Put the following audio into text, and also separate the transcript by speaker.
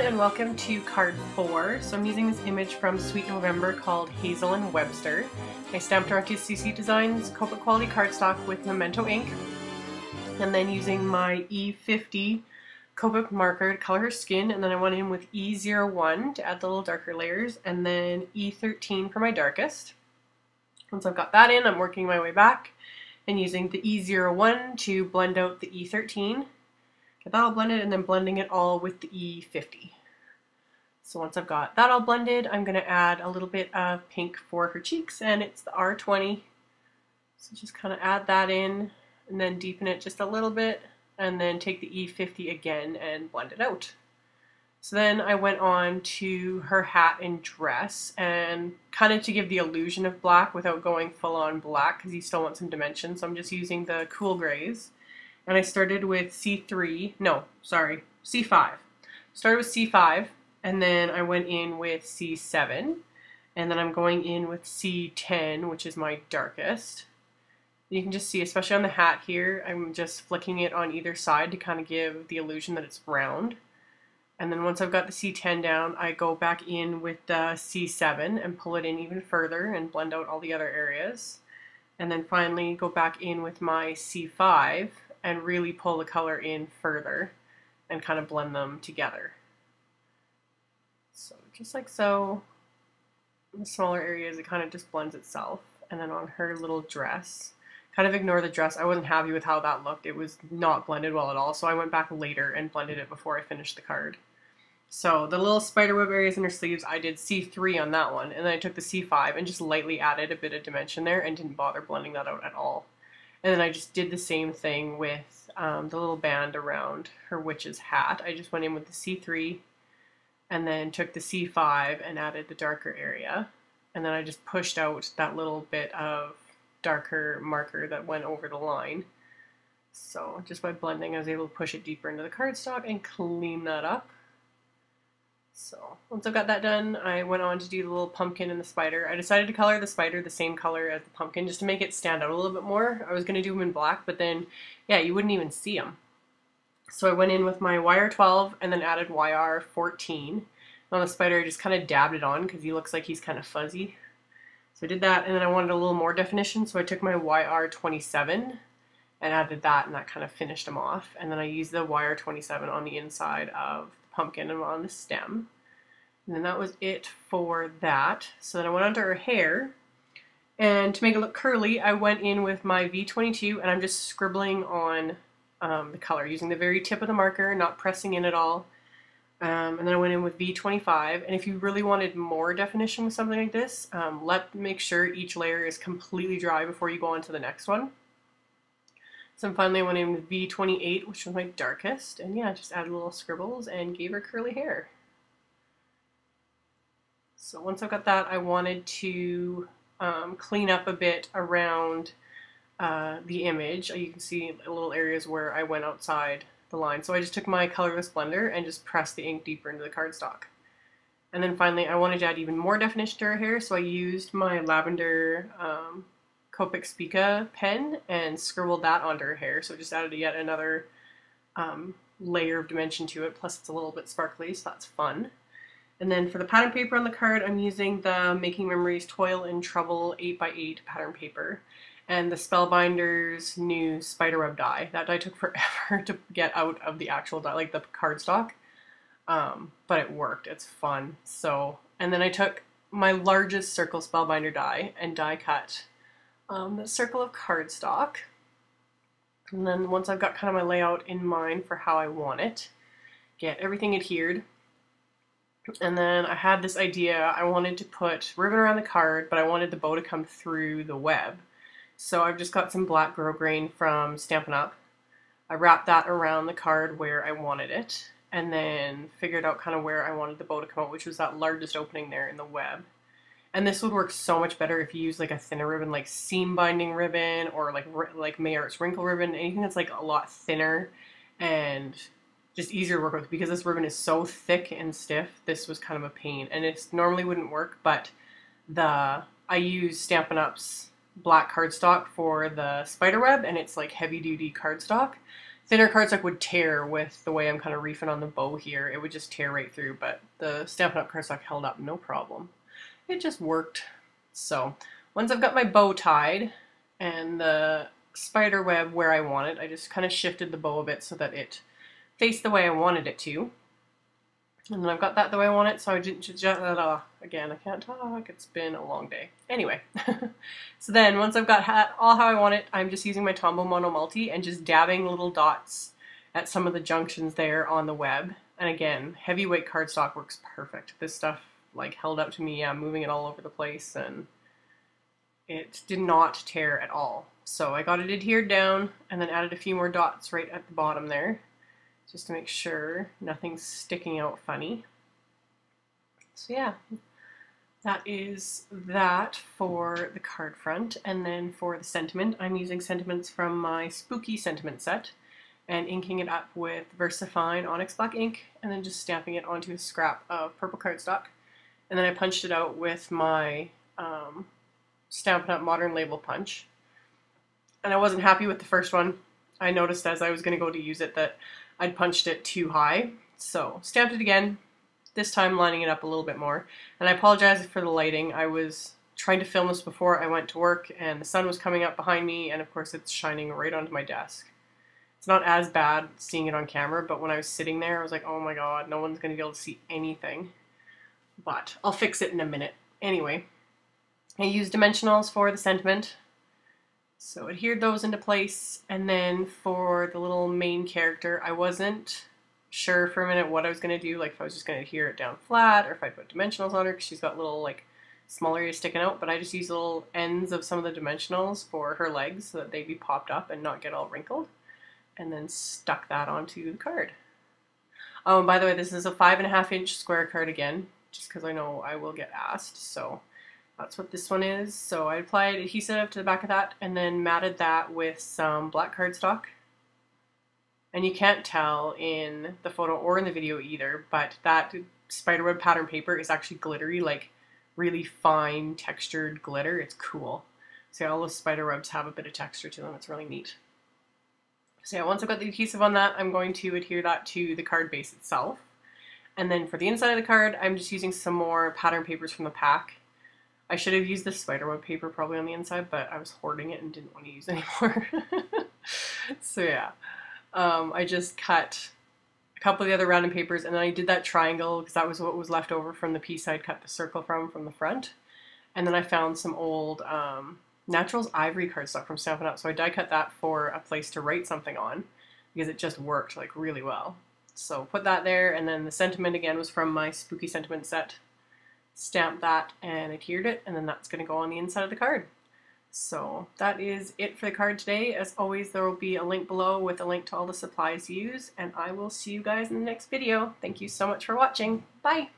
Speaker 1: and welcome to card 4. So I'm using this image from Sweet November called Hazel and Webster. I stamped her onto CC Designs Copic Quality cardstock with Memento ink, and then using my E50 Copic marker to color her skin, and then I went in with E01 to add the little darker layers, and then E13 for my darkest. Once I've got that in, I'm working my way back and using the E01 to blend out the E13. Get that all blended and then blending it all with the E50. So once I've got that all blended, I'm going to add a little bit of pink for her cheeks, and it's the R20. So just kind of add that in and then deepen it just a little bit, and then take the E50 again and blend it out. So then I went on to her hat and dress, and kind of to give the illusion of black without going full on black because you still want some dimension, so I'm just using the cool grays. And I started with C5. Started with C5, and then I went in with C7, and then I'm going in with C10, which is my darkest. You can just see, especially on the hat here, I'm just flicking it on either side to kind of give the illusion that it's round. And then once I've got the C10 down, I go back in with the C7 and pull it in even further and blend out all the other areas. And then finally go back in with my C5 and really pull the color in further and kind of blend them together. So just like so. In the smaller areas it kind of just blends itself. And then on her little dress, kind of ignore the dress. I wasn't happy with how that looked. It was not blended well at all, so I went back later and blended it before I finished the card. So the little spiderweb areas in her sleeves, I did C3 on that one, and then I took the C5 and just lightly added a bit of dimension there and didn't bother blending that out at all. And then I just did the same thing with the little band around her witch's hat. I just went in with the C3 and then took the C5 and added the darker area. And then I just pushed out that little bit of darker marker that went over the line. So just by blending I was able to push it deeper into the cardstock and clean that up. So once I've got that done, I went on to do the little pumpkin and the spider. I decided to color the spider the same color as the pumpkin just to make it stand out a little bit more. I was going to do them in black, but then, yeah, you wouldn't even see them. So I went in with my YR12 and then added YR14. On the spider, I just kind of dabbed it on because he looks like he's kind of fuzzy. So I did that, and then I wanted a little more definition, so I took my YR27 and added that, and that kind of finished him off. And then I used the YR27 on the inside of pumpkin and on the stem. And then that was it for that. So then I went onto her hair, and to make it look curly, I went in with my V22 and I'm just scribbling on the color using the very tip of the marker, not pressing in at all. And then I went in with V25, and if you really wanted more definition with something like this, make sure each layer is completely dry before you go on to the next one. So finally I went in with V28, which was my darkest, and yeah, just added little scribbles and gave her curly hair. So once I've got that, I wanted to clean up a bit around the image. You can see little areas where I went outside the line. So I just took my colorless blender and just pressed the ink deeper into the cardstock. And then finally I wanted to add even more definition to her hair, so I used my lavender Copic Spica pen and scribbled that onto her hair, so it just added yet another layer of dimension to it, plus it's a little bit sparkly, so that's fun. And then for the pattern paper on the card, I'm using the Making Memories Toil and Trouble 8x8 pattern paper and the Spellbinder's new spiderweb die. That die took forever to get out of the actual die, like the cardstock, but it worked. It's fun. So, and then I took my largest circle Spellbinder die and die cut the circle of cardstock. And then once I've got kind of my layout in mind for how I want it, get everything adhered. And then I had this idea, I wanted to put ribbon around the card, but I wanted the bow to come through the web. So I've just got some black grosgrain from Stampin' Up. I wrapped that around the card where I wanted it, and then figured out kind of where I wanted the bow to come out, which was that largest opening there in the web. And this would work so much better if you use like a thinner ribbon, like seam binding ribbon, or like AmyR's wrinkle ribbon, anything that's like a lot thinner and just easier to work with. Because this ribbon is so thick and stiff, this was kind of a pain, and it normally wouldn't work, but I use Stampin' Up's black cardstock for the spiderweb, and it's like heavy duty cardstock, thinner cardstock would tear with the way I'm kind of reefing on the bow here. It would just tear right through, but the Stampin' Up! Cardstock held up no problem. It just worked. So once I've got my bow tied and the spider web where I want it, I just kind of shifted the bow a bit so that it faced the way I wanted it to. And then I've got that the way I want it, so I didn't just, again, I can't talk, it's been a long day. Anyway, so then once I've got all how I want it, I'm just using my Tombow Mono Multi and just dabbing little dots at some of the junctions there on the web. And again, heavyweight cardstock works perfect. This stuff like held up to me, yeah, moving it all over the place, and it did not tear at all. So I got it adhered down and then added a few more dots right at the bottom there, just to make sure nothing's sticking out funny. So yeah, that is that for the card front. And then for the sentiment, I'm using sentiments from my Spooky Sentiment set and inking it up with VersaFine Onyx Black ink and then just stamping it onto a scrap of purple cardstock. And then I punched it out with my Stampin' Up! Modern Label punch. And I wasn't happy with the first one. I noticed as I was going to go to use it that I'd punched it too high, so stamped it again, this time lining it up a little bit more. And I apologize for the lighting. I was trying to film this before I went to work and the sun was coming up behind me and of course it's shining right onto my desk. It's not as bad seeing it on camera, but when I was sitting there I was like, oh my god, no one's going to be able to see anything. But I'll fix it in a minute. Anyway, I used dimensionals for the sentiment. So adhered those into place, and then for the little main character, I wasn't sure for a minute what I was going to do, like if I was just going to adhere it down flat or if I'd put dimensionals on her, because she's got little like small areas sticking out, but I just used little ends of some of the dimensionals for her legs so that they'd be popped up and not get all wrinkled, and then stuck that onto the card. Oh, and by the way, this is a 5.5-inch square card again, just because I know I will get asked, so that's what this one is. So I applied adhesive to the back of that and then matted that with some black cardstock. And you can't tell in the photo or in the video either, but that spiderweb pattern paper is actually glittery, like really fine textured glitter. It's cool. See, all those spiderwebs have a bit of texture to them. It's really neat. So yeah, once I've got the adhesive on that, I'm going to adhere that to the card base itself. And then for the inside of the card, I'm just using some more pattern papers from the pack. I should have used the spiderweb paper probably on the inside, but I was hoarding it and didn't want to use it anymore. So yeah, I just cut a couple of the other random papers and then I did that triangle because that was what was left over from the piece I'd cut the circle from the front. And then I found some old Naturals Ivory cardstock from Stampin' Up! So I die cut that for a place to write something on because it just worked like really well. So put that there, and then the sentiment again was from my Spooky Sentiment set. Stamped that and adhered it, and then that's going to go on the inside of the card. So that is it for the card today. As always, there will be a link below with a link to all the supplies used, and I will see you guys in the next video. Thank you so much for watching. Bye!